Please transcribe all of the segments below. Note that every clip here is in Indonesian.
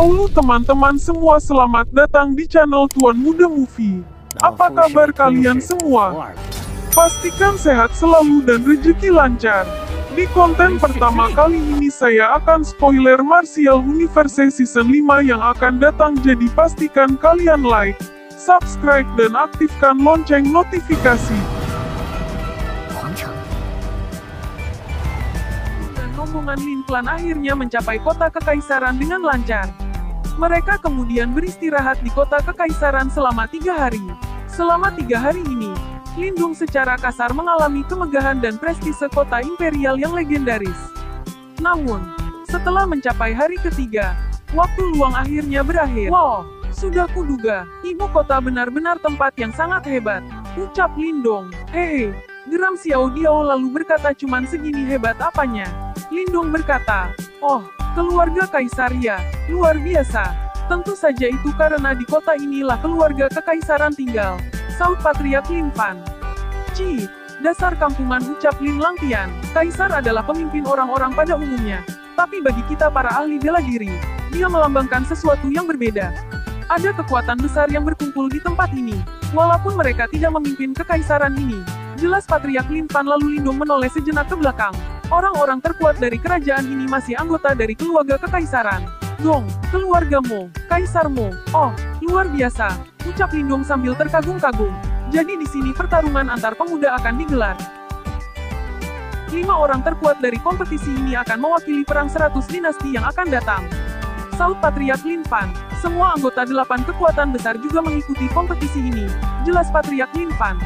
Halo teman-teman semua, selamat datang di channel Tuan Muda Movie. Apa kabar kalian semua? Pastikan sehat selalu dan rezeki lancar. Di konten pertama kali ini saya akan spoiler Martial Universe Season 5 yang akan datang, jadi pastikan kalian like, subscribe dan aktifkan lonceng notifikasi. Dan rombongan Lin Clan akhirnya mencapai kota kekaisaran dengan lancar. Mereka kemudian beristirahat di kota kekaisaran selama 3 hari. Selama 3 hari ini, Lindung secara kasar mengalami kemegahan dan prestise kota imperial yang legendaris. Namun, setelah mencapai hari ketiga, waktu luang akhirnya berakhir. Wow, sudah kuduga, ibu kota benar-benar tempat yang sangat hebat, ucap Lindong. Hehe, geram Xiao Diao lalu berkata, cuman segini hebat apanya? Lindong berkata, oh, keluarga kaisar ya, luar biasa. Tentu saja itu karena di kota inilah keluarga kekaisaran tinggal, saut Patriark Lin Fan. Cih, dasar kampungan, ucap Lin Langtian. Kaisar adalah pemimpin orang-orang pada umumnya. Tapi bagi kita para ahli bela diri, dia melambangkan sesuatu yang berbeda. Ada kekuatan besar yang berkumpul di tempat ini, walaupun mereka tidak memimpin kekaisaran ini. Jelas Patriark Lin Fan. Lalu Lindong menoleh sejenak ke belakang. Orang-orang terkuat dari kerajaan ini masih anggota dari keluarga kekaisaran. Gong, keluargamu, kaisarmu, oh, luar biasa, ucap Lindong sambil terkagum-kagum. Jadi di sini pertarungan antar pemuda akan digelar. 5 orang terkuat dari kompetisi ini akan mewakili perang 100 dinasti yang akan datang, saut Patriark Lin Fan. Semua anggota 8 kekuatan besar juga mengikuti kompetisi ini, jelas Patriark Lin Fan.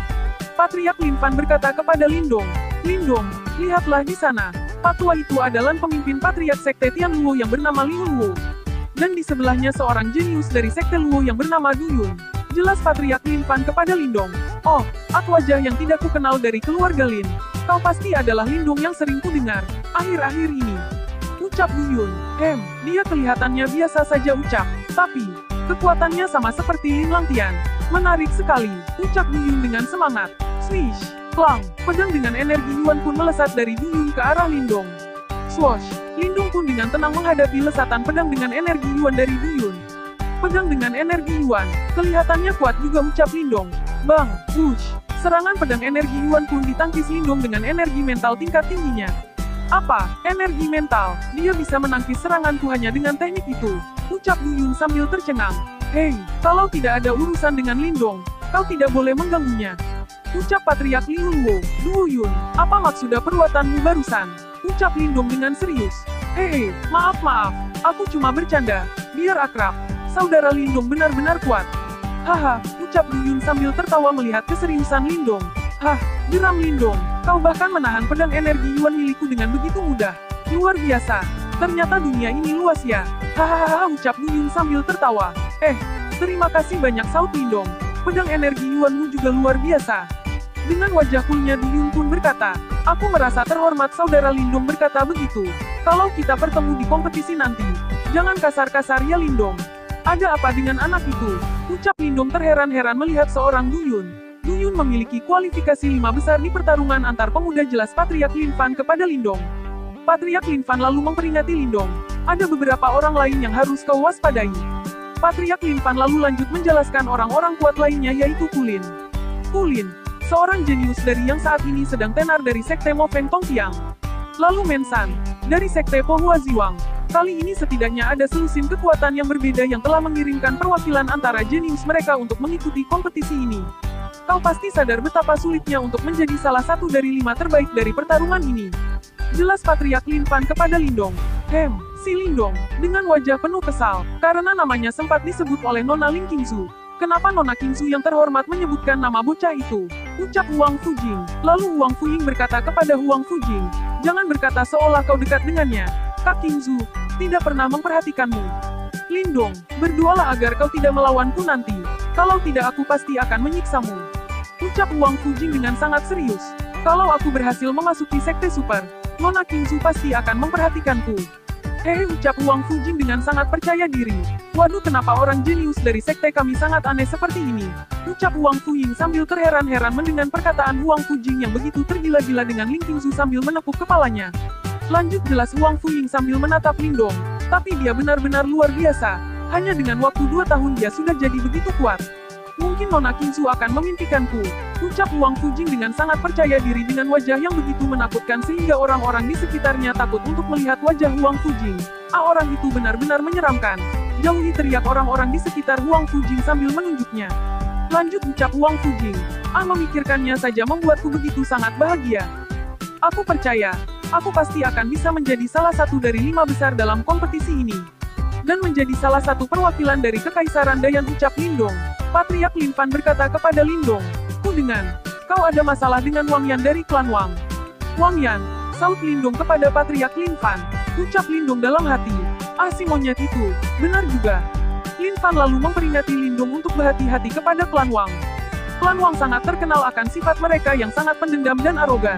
Patriark Lin Fan berkata kepada Lindong, Lindong, lihatlah di sana. Patua itu adalah pemimpin Patriark Sekte Tianluo yang bernama Liu Luo. Dan di sebelahnya seorang jenius dari Sekte Luo yang bernama Du Yun. Jelas Patriark Lin Fan kepada Lindong. Oh, aku wajah yang tidak kukenal dari keluarga Lin. Kau pasti adalah Lindong yang sering kudengar akhir-akhir ini, ucap Du Yun. Dia kelihatannya biasa saja, ucap. Tapi, kekuatannya sama seperti Lin Langtian. Menarik sekali, ucap Du Yun dengan semangat. Swish. Klang, pedang dengan energi Yuan pun melesat dari Du Yun ke arah Lindong. Swoosh, Lindong pun dengan tenang menghadapi lesatan pedang dengan energi Yuan dari Du Yun. Pedang dengan energi Yuan, kelihatannya kuat juga, ucap Lindong. Bang, whoosh, serangan pedang energi Yuan pun ditangkis Lindong dengan energi mental tingkat tingginya. Apa, energi mental? Dia bisa menangkis seranganku hanya dengan teknik itu, ucap Du Yun sambil tercengang. Hei, kalau tidak ada urusan dengan Lindong, kau tidak boleh mengganggunya, ucap Patriark Liu Luo. Du Yun, apa maksud perbuatanmu barusan? Ucap Lindong dengan serius. Hehe, maaf, aku cuma bercanda, biar akrab. Saudara Lindong benar-benar kuat. Haha, ucap Du Yun sambil tertawa melihat keseriusan Lindong. Hah, geram Lindong, kau bahkan menahan pedang energi Yuan milikku dengan begitu mudah. Luar biasa, ternyata dunia ini luas ya. Hahaha, ucap Du Yun sambil tertawa. Terima kasih banyak, saut Lindong. Pedang energi Yuanmu juga luar biasa. Dengan wajah coolnya Du Yun pun berkata, aku merasa terhormat. Saudara Lindong berkata begitu. Kalau kita bertemu di kompetisi nanti, jangan kasar-kasar ya Lindong. Ada apa dengan anak itu? Ucap Lindong terheran-heran melihat seorang Du Yun. Du Yun memiliki kualifikasi 5 besar di pertarungan antar pemuda, jelas Patriark Lin Fan kepada Lindong. Patriark Lin Fan lalu memperingati Lindong. Ada beberapa orang lain yang harus kau waspadai. Patriark Lin Fan lalu lanjut menjelaskan orang-orang kuat lainnya, yaitu Kulin. Kulin, seorang jenius dari yang saat ini sedang tenar dari Sekte Mo Feng Tongqiang. Lalu Mensan, dari Sekte Po Hua Ziwang. Kali ini setidaknya ada selusin kekuatan yang berbeda yang telah mengirimkan perwakilan antara jenius mereka untuk mengikuti kompetisi ini. Kau pasti sadar betapa sulitnya untuk menjadi salah satu dari 5 terbaik dari pertarungan ini, jelas Patriark Lin Fan kepada Lindong. Si Lindong, dengan wajah penuh kesal, karena namanya sempat disebut oleh Nona Ling Qingzu. Kenapa Nona Qingzu yang terhormat menyebutkan nama bocah itu? Ucap Huang Fujing. Lalu Huang Fuying berkata kepada Huang Fujing, jangan berkata seolah kau dekat dengannya. Kak Qingzu tidak pernah memperhatikanmu. Lindong, berdoalah agar kau tidak melawanku nanti. Kalau tidak aku pasti akan menyiksamu, ucap Huang Fujing dengan sangat serius. Kalau aku berhasil memasuki Sekte Super, Nona Qingzu pasti akan memperhatikanku. Ucap Huang Fujing dengan sangat percaya diri. Waduh, kenapa orang jenius dari sekte kami sangat aneh seperti ini? Ucap Huang Fuying sambil terheran-heran mendengar perkataan Huang Fujing yang begitu tergila-gila dengan Ling Qingzu sambil menepuk kepalanya. Lanjut, jelas Huang Fuying sambil menatap Lindong. Tapi dia benar-benar luar biasa. Hanya dengan waktu 2 tahun dia sudah jadi begitu kuat. Mungkin Nona Qingzu akan memimpikanku, ucap Wang Fujing dengan sangat percaya diri dengan wajah yang begitu menakutkan sehingga orang-orang di sekitarnya takut untuk melihat wajah Wang Fujing. Orang itu benar-benar menyeramkan. Jauhi, teriak orang-orang di sekitar Wang Fujing sambil menunjuknya. Lanjut, ucap Wang Fujing. Memikirkannya saja membuatku begitu sangat bahagia. Aku percaya, aku pasti akan bisa menjadi salah satu dari 5 besar dalam kompetisi ini. Dan menjadi salah satu perwakilan dari Kekaisaran Dayan, ucap Lindong. Patriark Lin Fan berkata kepada Lindong. Ku dengar, kau ada masalah dengan Wang Yan dari klan Wang. Wang Yan, saut Lindong kepada Patriark Lin Fan. Ucap Lindong dalam hati. Si monyet itu, benar juga. Lin Fan lalu memperingati Lindong untuk berhati-hati kepada klan Wang. Klan Wang sangat terkenal akan sifat mereka yang sangat pendendam dan arogan.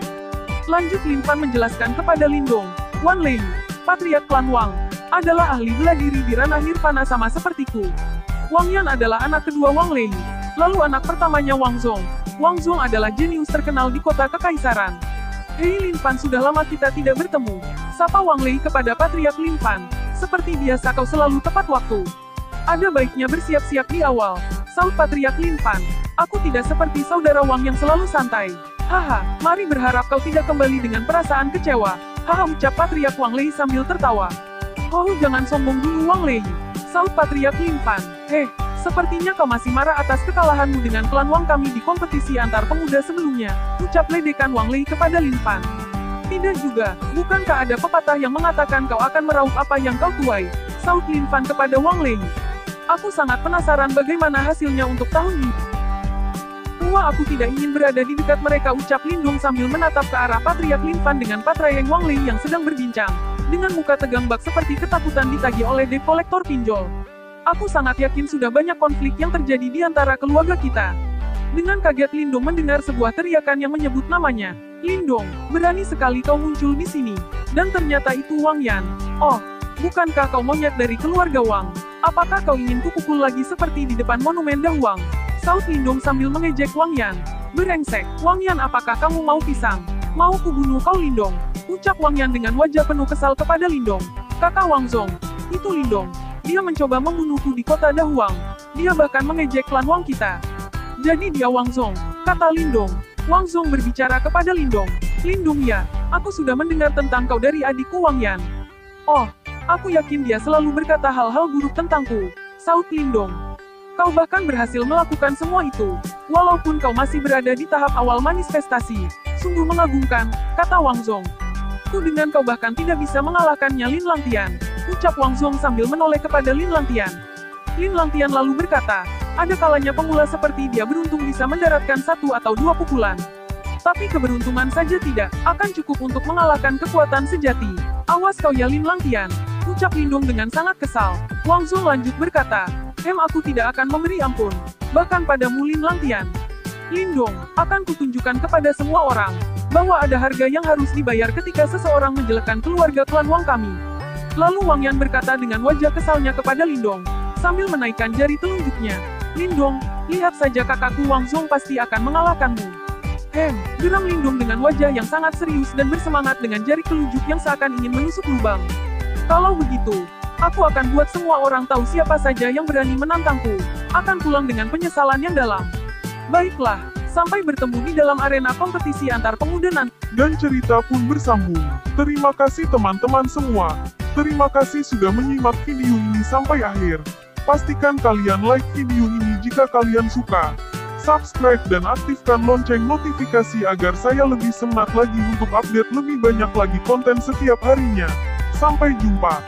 Lanjut, Lin Fan menjelaskan kepada Lindong. Wan Lei, Patriark klan Wang, adalah ahli bela diri di ranah nirvana sama sepertiku. Wang Yan adalah anak kedua Wang Lei, lalu anak pertamanya Wang Zong. Wang Zong adalah jenius terkenal di kota Kekaisaran. Hei Lin Fan, sudah lama kita tidak bertemu. Sapa Wang Lei kepada Patriark Lin Fan. Seperti biasa kau selalu tepat waktu. Ada baiknya bersiap-siap di awal, saut Patriark Lin Fan. Aku tidak seperti saudara Wang yang selalu santai. Haha, mari berharap kau tidak kembali dengan perasaan kecewa. Haha, ucap Patriark Wang Lei sambil tertawa. Oh, jangan sombong dulu Wang Lei, saut Patriark Lin Fan. Sepertinya kau masih marah atas kekalahanmu dengan klan Wang kami di kompetisi antar pemuda sebelumnya, ucap ledekan Wang Lei kepada Lin Fan. Tidak juga, bukankah ada pepatah yang mengatakan kau akan meraup apa yang kau tuai, saut Lin Fan kepada Wang Lei. Aku sangat penasaran bagaimana hasilnya untuk tahun ini. Wah, aku tidak ingin berada di dekat mereka, ucap Lindong sambil menatap ke arah Patriark Lin Fan dengan Patriark Wang Lei yang sedang berbincang. Dengan muka tegang bak seperti ketakutan ditagih oleh debt kolektor pinjol. Aku sangat yakin sudah banyak konflik yang terjadi di antara keluarga kita. Dengan kaget Lindong mendengar sebuah teriakan yang menyebut namanya. Lindong, berani sekali kau muncul di sini. Dan ternyata itu Wang Yan. Oh, bukankah kau monyet dari keluarga Wang? Apakah kau ingin kupukul lagi seperti di depan monumen Dahuang? Saut Lindong sambil mengejek Wang Yan. Berengsek, Wang Yan, apakah kamu mau pisang? Mau kubunuh kau Lindong? Ucap Wang Yan dengan wajah penuh kesal kepada Lindong. Kakak Wang Zong, itu Lindong. Dia mencoba membunuhku di kota Dahuang. Dia bahkan mengejek klan Wang kita. Jadi dia Wang Zong, kata Lindong. Wang Zong berbicara kepada Lindong. Lindong, ya, aku sudah mendengar tentang kau dari adikku Wang Yan. Oh, aku yakin dia selalu berkata hal-hal buruk tentangku, saut Lindong. Kau bahkan berhasil melakukan semua itu, walaupun kau masih berada di tahap awal manifestasi. Sungguh mengagumkan, kata Wang Zong. Ku dengan kau bahkan tidak bisa mengalahkannya Lin Langtian, ucap Wang Zong sambil menoleh kepada Lin Langtian. Lin Langtian lalu berkata, ada kalanya pemula seperti dia beruntung bisa mendaratkan 1 atau 2 pukulan. Tapi keberuntungan saja tidak akan cukup untuk mengalahkan kekuatan sejati. Awas kau ya Lin Langtian, ucap Lindong dengan sangat kesal. Wang Zong lanjut berkata, aku tidak akan memberi ampun, bahkan padamu Lin Langtian. Lindong, akan kutunjukkan kepada semua orang, bahwa ada harga yang harus dibayar ketika seseorang menjelekkan keluarga klan Wang kami. Lalu Wang Yan berkata dengan wajah kesalnya kepada Lindong, sambil menaikkan jari telunjuknya. Lindong, lihat saja kakakku Wang Zong pasti akan mengalahkanmu. Geram Lindong dengan wajah yang sangat serius dan bersemangat dengan jari telunjuk yang seakan ingin menusuk lubang. Kalau begitu, aku akan buat semua orang tahu siapa saja yang berani menantangku. Akan pulang dengan penyesalan yang dalam. Baiklah, sampai bertemu di dalam arena kompetisi antar pemuda nanti. Dan cerita pun bersambung. Terima kasih teman-teman semua. Terima kasih sudah menyimak video ini sampai akhir. Pastikan kalian like video ini jika kalian suka. Subscribe dan aktifkan lonceng notifikasi agar saya lebih semangat lagi untuk update lebih banyak lagi konten setiap harinya. Sampai jumpa.